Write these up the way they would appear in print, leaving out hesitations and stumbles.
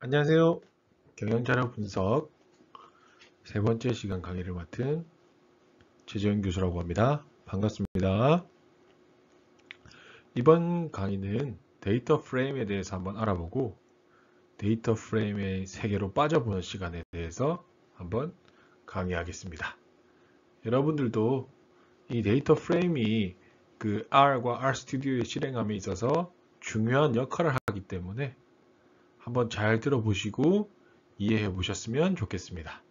안녕하세요. 경영자료 분석 세 번째 시간 강의를 맡은 최재현 교수라고 합니다. 반갑습니다. 이번 강의는 데이터 프레임에 대해서 한번 알아보고 데이터 프레임의 세계로 빠져보는 시간에 대해서 한번 강의하겠습니다. 여러분들도 이 데이터 프레임이 그 R과 RStudi오의 실행함에 있어서 중요한 역할을 하기 때문에 한번 잘 들어보시고 이해해 보셨으면 좋겠습니다.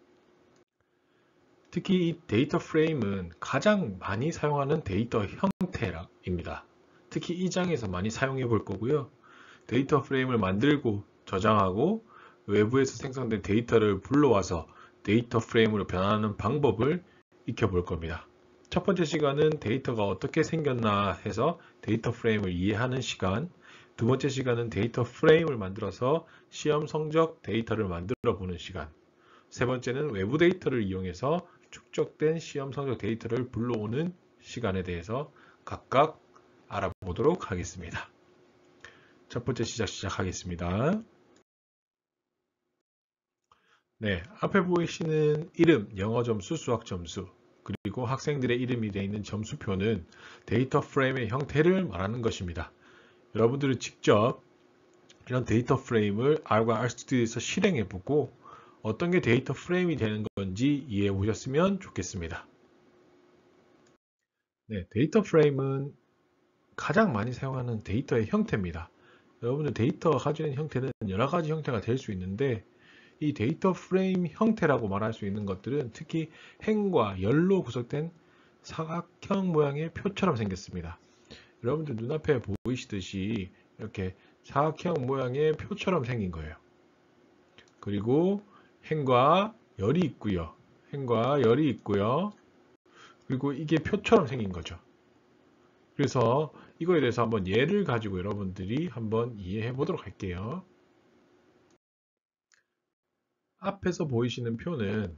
특히 이 데이터 프레임은 가장 많이 사용하는 데이터 형태입니다. 특히 이 장에서 많이 사용해 볼 거고요. 데이터 프레임을 만들고 저장하고 외부에서 생성된 데이터를 불러와서 데이터 프레임으로 변환하는 방법을 익혀볼 겁니다. 첫 번째 시간은 데이터가 어떻게 생겼나 해서 데이터 프레임을 이해하는 시간, 두 번째 시간은 데이터 프레임을 만들어서 시험 성적 데이터를 만들어 보는 시간, 세 번째는 외부 데이터를 이용해서 축적된 시험 성적 데이터를 불러오는 시간에 대해서 각각 알아보도록 하겠습니다. 첫 번째 시작하겠습니다. 네, 앞에 보이시는 이름, 영어 점수, 수학 점수, 그리고 학생들의 이름이 되어 있는 점수표는 데이터 프레임의 형태를 말하는 것입니다. 여러분들은 직접 이런 데이터 프레임을 R과 RStudi오에서 실행해보고 어떤 게 데이터 프레임이 되는 건지 이해해 보셨으면 좋겠습니다. 네, 데이터 프레임은 가장 많이 사용하는 데이터의 형태입니다. 여러분들 데이터가 가지는 형태는 여러 가지 형태가 될 수 있는데 이 데이터 프레임 형태라고 말할 수 있는 것들은 특히 행과 열로 구성된 사각형 모양의 표처럼 생겼습니다. 여러분들 눈앞에 보이시듯이 이렇게 사각형 모양의 표처럼 생긴 거예요. 그리고 행과 열이 있고요. 행과 열이 있고요. 그리고 이게 표처럼 생긴 거죠. 그래서 이거에 대해서 한번 예를 가지고 여러분들이 한번 이해해 보도록 할게요. 앞에서 보이시는 표는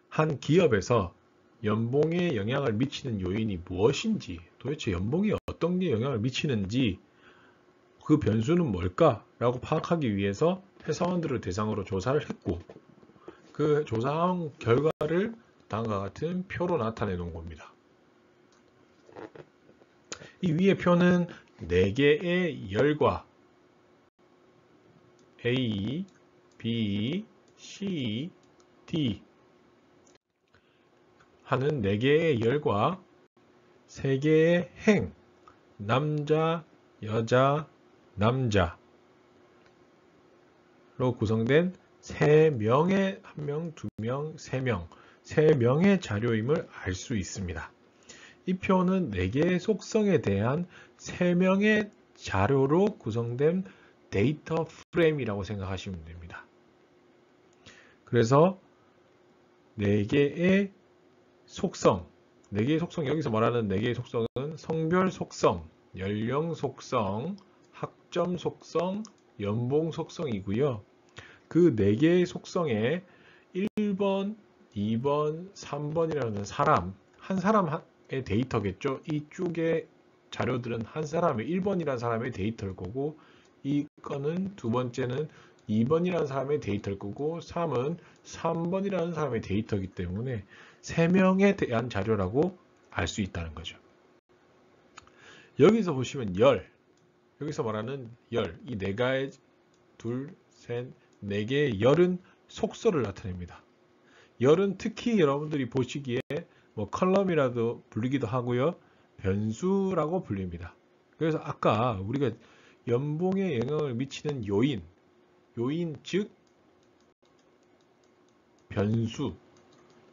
한 기업에서 연봉에 영향을 미치는 요인이 무엇인지, 도대체 연봉이 어떤 게 영향을 미치는지, 그 변수는 뭘까라고 파악하기 위해서 회사원들을 대상으로 조사를 했고, 그 조사한 결과를 다음과 같은 표로 나타내 놓은 겁니다. 이 위의 표는 4개의 열과 A, B, C, D 하는 4개의 열과 3개의 행, 남자, 여자, 남자로 구성된 3명의 1명, 2명, 3명, 3명의 자료임을 알 수 있습니다. 이 표는 4개의 속성에 대한 3명의 자료로 구성된 데이터 프레임이라고 생각하시면 됩니다. 그래서 4개의 속성, 4개의 속성, 여기서 말하는 4개의 속성은 성별 속성, 연령 속성, 학점 속성, 연봉 속성이고요. 그 4개의 속성에 1번, 2번, 3번이라는 사람, 한 사람의 데이터겠죠. 이쪽의 자료들은 한 사람의 1번이라는 사람의 데이터일 거고, 이거는 두 번째는 2번이라는 사람의 데이터일 거고, 3은 3번이라는 사람의 데이터이기 때문에 3명에 대한 자료라고 알 수 있다는 거죠. 여기서 보시면 열, 여기서 말하는 열, 이 4가의 둘, 셋, 4개의 열은 속성을 나타냅니다. 열은 특히 여러분들이 보시기에 뭐 컬럼이라도 불리기도 하고요. 변수라고 불립니다. 그래서 아까 우리가 연봉에 영향을 미치는 요인 즉 변수,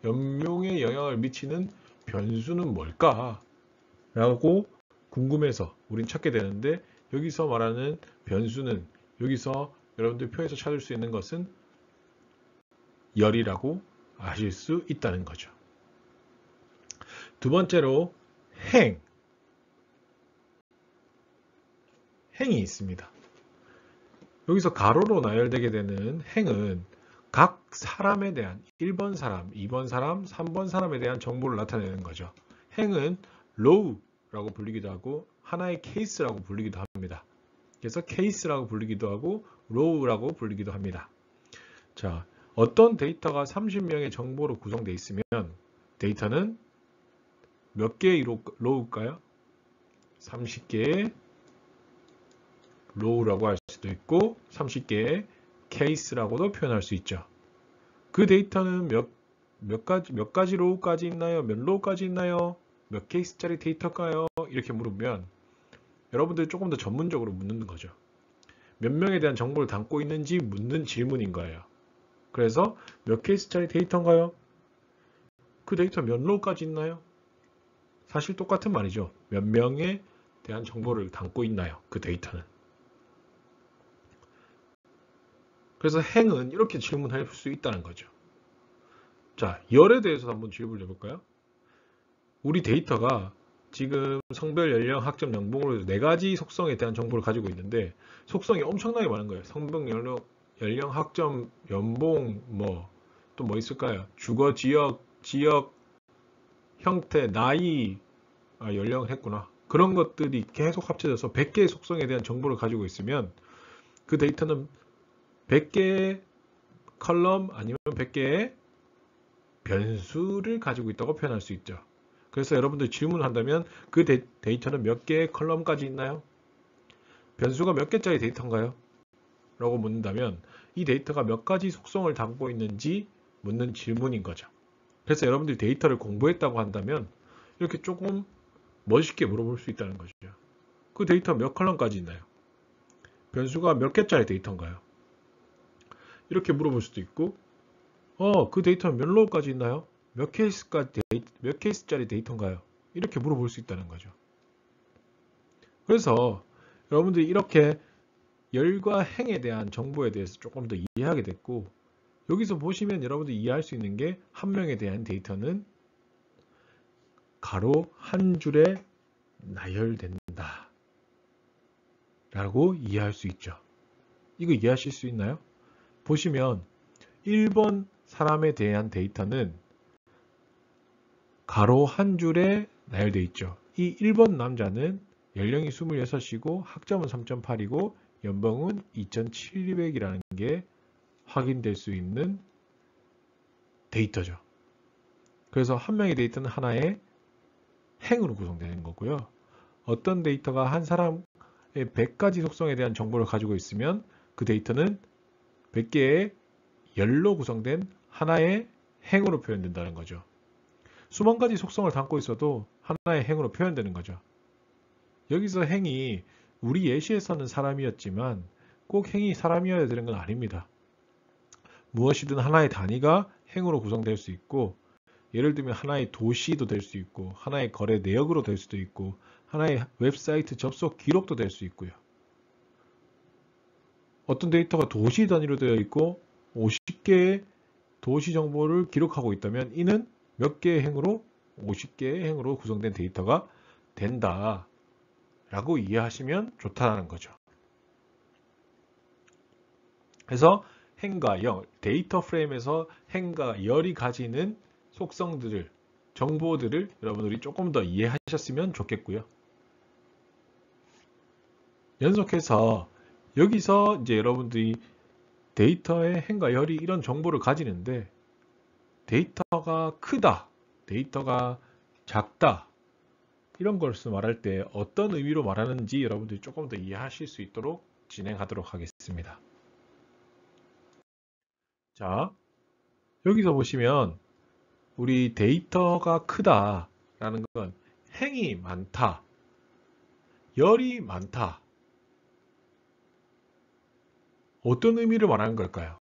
연봉에 영향을 미치는 변수는 뭘까? 라고 궁금해서 우린 찾게 되는데 여기서 말하는 변수는 여기서 여러분들 표에서 찾을 수 있는 것은 열이라고 아실 수 있다는 거죠. 두 번째로 행이 있습니다. 여기서 가로로 나열되게 되는 행은 각 사람에 대한 1번 사람, 2번 사람, 3번 사람에 대한 정보를 나타내는 거죠. 행은 row라고 불리기도 하고 하나의 케이스라고 불리기도 합니다. 그래서 케이스라고 불리기도 하고 로우라고 불리기도 합니다. 자, 어떤 데이터가 30명의 정보로 구성되어 있으면 데이터는 몇 개의 로우일까요? 30개의 로우라고 할 수도 있고 30개의 케이스라고도 표현할 수 있죠. 그 데이터는 몇 가지 로우까지 있나요? 몇 로우까지 있나요? 몇 케이스짜리 데이터일까요? 이렇게 물으면 여러분들이 조금 더 전문적으로 묻는 거죠. 몇 명에 대한 정보를 담고 있는지 묻는 질문인 거예요. 그래서 몇 케이스짜리 데이터인가요? 그 데이터 몇 로우까지 있나요? 사실 똑같은 말이죠. 몇 명에 대한 정보를 담고 있나요? 그 데이터는. 그래서 행은 이렇게 질문할 수 있다는 거죠. 자, 열에 대해서 한번 질문을 해볼까요? 우리 데이터가 지금 성별, 연령, 학점, 연봉으로 4가지 속성에 대한 정보를 가지고 있는데 속성이 엄청나게 많은 거예요. 성별, 연령, 학점, 연봉, 또 뭐 있을까요? 주거, 지역, 형태, 나이, 연령을 했구나. 그런 것들이 계속 합쳐져서 100개의 속성에 대한 정보를 가지고 있으면 그 데이터는 100개의 컬럼 아니면 100개의 변수를 가지고 있다고 표현할 수 있죠. 그래서 여러분들 질문을 한다면 그 데이터는 몇 개의 컬럼까지 있나요? 변수가 몇 개짜리 데이터인가요? 라고 묻는다면 이 데이터가 몇 가지 속성을 담고 있는지 묻는 질문인 거죠. 그래서 여러분들이 데이터를 공부했다고 한다면 이렇게 조금 멋있게 물어볼 수 있다는 거죠. 그 데이터 몇 컬럼까지 있나요? 변수가 몇 개짜리 데이터인가요? 이렇게 물어볼 수도 있고 그 데이터는 몇 로우까지 있나요? 몇 케이스짜리 데이터인가요? 이렇게 물어볼 수 있다는 거죠. 그래서 여러분들이 이렇게 열과 행에 대한 정보에 대해서 조금 더 이해하게 됐고 여기서 보시면 여러분들이 이해할 수 있는 게 한 명에 대한 데이터는 가로 한 줄에 나열된다 라고 이해할 수 있죠. 이거 이해하실 수 있나요? 보시면 1번 사람에 대한 데이터는 가로 한 줄에 나열되어 있죠. 이 1번 남자는 연령이 26이고 학점은 3.8이고 연봉은 2,700이라는 게 확인될 수 있는 데이터죠. 그래서 한 명의 데이터는 하나의 행으로 구성되는 거고요. 어떤 데이터가 한 사람의 100가지 속성에 대한 정보를 가지고 있으면 그 데이터는 100개의 열로 구성된 하나의 행으로 표현된다는 거죠. 수만 가지 속성을 담고 있어도 하나의 행으로 표현되는 거죠. 여기서 행이 우리 예시에서는 사람이었지만 꼭 행이 사람이어야 되는 건 아닙니다. 무엇이든 하나의 단위가 행으로 구성될 수 있고 예를 들면 하나의 도시도 될 수 있고 하나의 거래 내역으로 될 수도 있고 하나의 웹사이트 접속 기록도 될 수 있고요. 어떤 데이터가 도시 단위로 되어 있고 50개의 도시 정보를 기록하고 있다면 이는 몇 개의 행으로 50개의 행으로 구성된 데이터가 된다 라고 이해하시면 좋다는 거죠. 그래서 행과 열, 데이터 프레임에서 행과 열이 가지는 속성들을, 정보들을 여러분들이 조금 더 이해하셨으면 좋겠고요. 연속해서 여기서 이제 여러분들이 데이터의 행과 열이 이런 정보를 가지는데 데이터가 크다, 데이터가 작다 이런 것을 말할 때 어떤 의미로 말하는지 여러분들이 조금 더 이해하실 수 있도록 진행하도록 하겠습니다. 자, 여기서 보시면 우리 데이터가 크다라는 건 행이 많다, 열이 많다. 어떤 의미를 말하는 걸까요?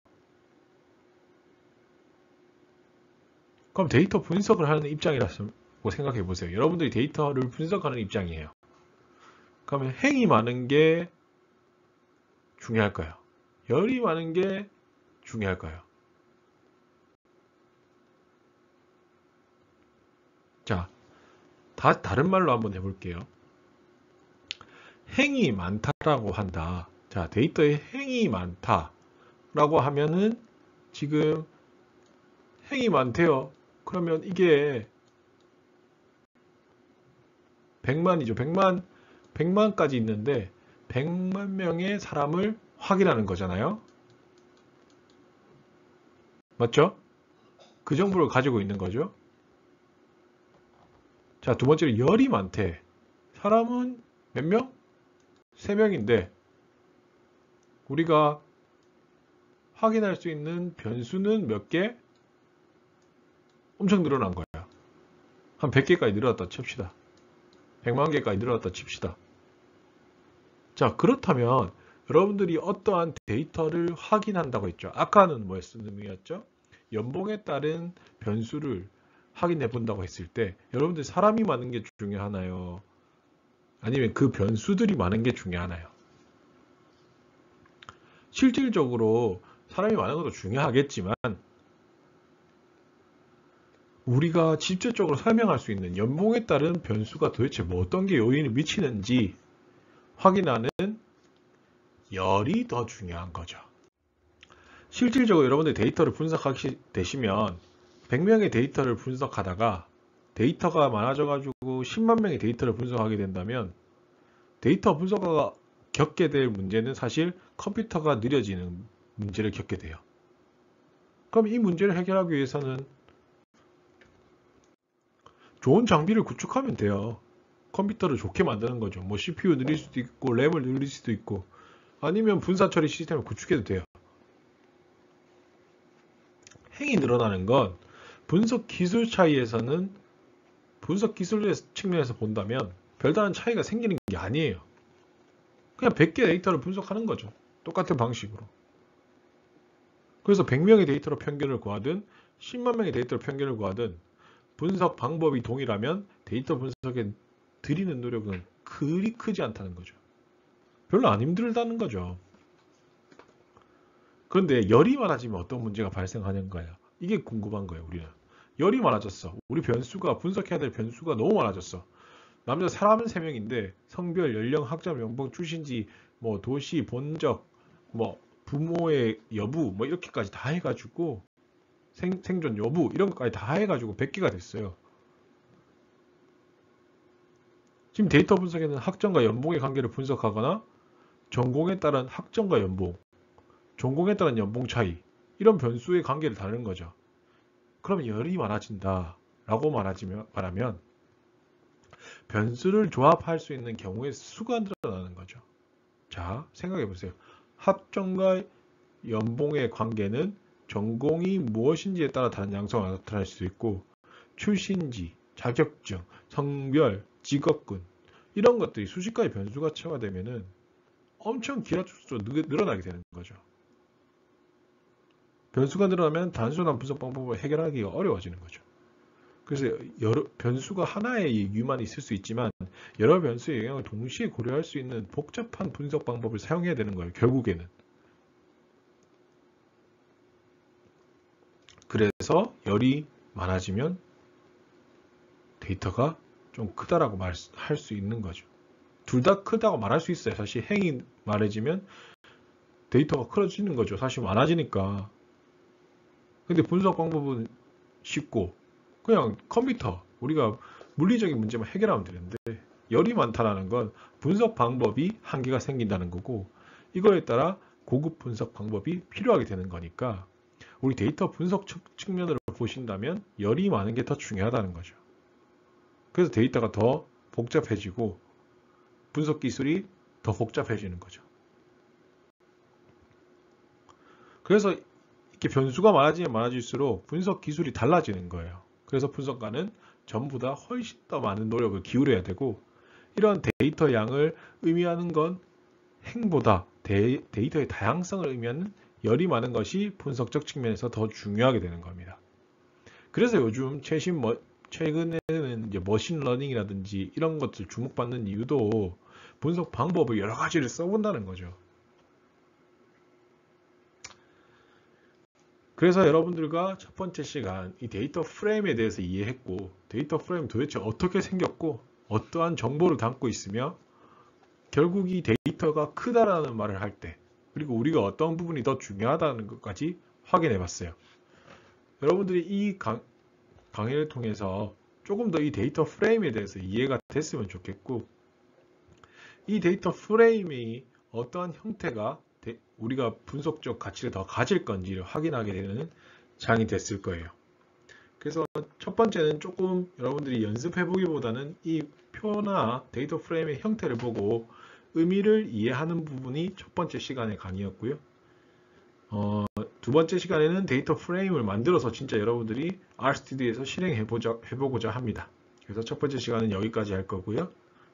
그럼 데이터 분석을 하는 입장이라고 생각해 보세요. 여러분들이 데이터를 분석하는 입장이에요. 그러면 행이 많은 게 중요할까요? 열이 많은 게 중요할까요? 자, 다른 말로 한번 해볼게요. 행이 많다라고 한다. 자, 데이터에 행이 많다라고 하면은 지금 행이 많대요. 그러면 이게 100만이죠. 100만까지 있는데 100만 명의 사람을 확인하는 거잖아요. 맞죠? 그 정보를 가지고 있는 거죠. 자, 두 번째로 열이 많대. 사람은 몇 명? 3명인데 우리가 확인할 수 있는 변수는 몇 개? 엄청 늘어난 거야. 한 100개까지 늘어났다 칩시다. 100만 개까지 늘어났다 칩시다. 자, 그렇다면 여러분들이 어떠한 데이터를 확인한다고 했죠. 아까는 뭐였는 의미였죠? 연봉에 따른 변수를 확인해 본다고 했을 때 여러분들 사람이 많은 게 중요하나요? 아니면 그 변수들이 많은 게 중요하나요? 실질적으로 사람이 많은 것도 중요하겠지만 우리가 직접적으로 설명할 수 있는 연봉에 따른 변수가 도대체 뭐 어떤 게 요인을 미치는지 확인하는 열이 더 중요한 거죠. 실질적으로 여러분들 데이터를 분석하게 되시면 100명의 데이터를 분석하다가 데이터가 많아져가지고 10만 명의 데이터를 분석하게 된다면 데이터 분석가가 겪게 될 문제는 사실 컴퓨터가 느려지는 문제를 겪게 돼요. 그럼 이 문제를 해결하기 위해서는 좋은 장비를 구축하면 돼요. 컴퓨터를 좋게 만드는 거죠. 뭐 CPU 늘릴 수도 있고 램을 늘릴 수도 있고 아니면 분산 처리 시스템을 구축해도 돼요. 행이 늘어나는 건 분석 기술 차이에서는 분석 기술 측면에서 본다면 별다른 차이가 생기는 게 아니에요. 그냥 100개 데이터를 분석하는 거죠. 똑같은 방식으로. 그래서 100명의 데이터로 평균을 구하든 10만 명의 데이터로 평균을 구하든 분석 방법이 동일하면 데이터 분석에 들이는 노력은 그리 크지 않다는 거죠. 별로 안 힘들다는 거죠. 그런데 열이 많아지면 어떤 문제가 발생하는가요? 이게 궁금한 거예요, 우리는. 열이 많아졌어. 우리 변수가 분석해야 될 변수가 너무 많아졌어. 남자 사람은 3명인데 성별, 연령, 학점, 연봉, 출신지, 뭐 도시, 본적, 뭐 부모의 여부, 뭐 이렇게까지 다 해가지고 생존 여부 이런 것까지 다 해가지고 100개가 됐어요. 지금 데이터 분석에는 학점과 연봉의 관계를 분석하거나 전공에 따른 학점과 연봉, 전공에 따른 연봉 차이 이런 변수의 관계를 다루는 거죠. 그러면 열이 많아진다 라고 말하면 변수를 조합할 수 있는 경우의 수가 늘어나는 거죠. 자, 생각해 보세요. 학점과 연봉의 관계는 전공이 무엇인지에 따라 다른 양상으로 나타날 수도 있고 출신지, 자격증, 성별, 직업군 이런 것들이 수십 가지 변수가 첨가되면은 엄청 길어질수록 늘어나게 되는 거죠. 변수가 늘어나면 단순한 분석 방법을 해결하기가 어려워지는 거죠. 그래서 여러 변수가 하나의 유만 있을 수 있지만 여러 변수의 영향을 동시에 고려할 수 있는 복잡한 분석 방법을 사용해야 되는 거예요. 결국에는. 그래서 열이 많아지면 데이터가 좀 크다라고 말할 수 있는 거죠. 둘 다 크다고 말할 수 있어요. 사실 행이 많아지면 데이터가 커지는 거죠. 사실 많아지니까. 근데 분석 방법은 쉽고 그냥 컴퓨터 우리가 물리적인 문제만 해결하면 되는데 열이 많다라는 건 분석 방법이 한계가 생긴다는 거고 이거에 따라 고급 분석 방법이 필요하게 되는 거니까 우리 데이터 분석 측면으로 보신다면 열이 많은 게 더 중요하다는 거죠. 그래서 데이터가 더 복잡해지고 분석 기술이 더 복잡해지는 거죠. 그래서 이렇게 변수가 많아지면 많아질수록 분석 기술이 달라지는 거예요. 그래서 분석가는 전보다 훨씬 더 많은 노력을 기울여야 되고 이런 데이터 양을 의미하는 건 행보다 데이터의 다양성을 의미하는 열이 많은 것이 분석적 측면에서 더 중요하게 되는 겁니다. 그래서 요즘 최근에는 이제 머신러닝이라든지 이런 것들 주목받는 이유도 분석 방법을 여러 가지를 써본다는 거죠. 그래서 여러분들과 첫 번째 시간 이 데이터 프레임에 대해서 이해했고 데이터 프레임 도대체 어떻게 생겼고 어떠한 정보를 담고 있으며 결국 이 데이터가 크다라는 말을 할 때 그리고 우리가 어떤 부분이 더 중요하다는 것까지 확인해 봤어요. 여러분들이 이 강의를 통해서 조금 더 이 데이터 프레임에 대해서 이해가 됐으면 좋겠고 이 데이터 프레임이 어떠한 형태가 우리가 분석적 가치를 더 가질 건지를 확인하게 되는 장이 됐을 거예요. 그래서 첫 번째는 조금 여러분들이 연습해보기보다는 이 표나 데이터 프레임의 형태를 보고 의미를 이해하는 부분이 첫 번째 시간의 강의였고요. 두 번째 시간에는 데이터 프레임을 만들어서 진짜 여러분들이 RStudi오에서 실행해보고자 합니다. 그래서 첫 번째 시간은 여기까지 할 거고요.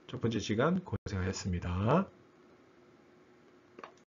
첫 번째 시간 고생하셨습니다.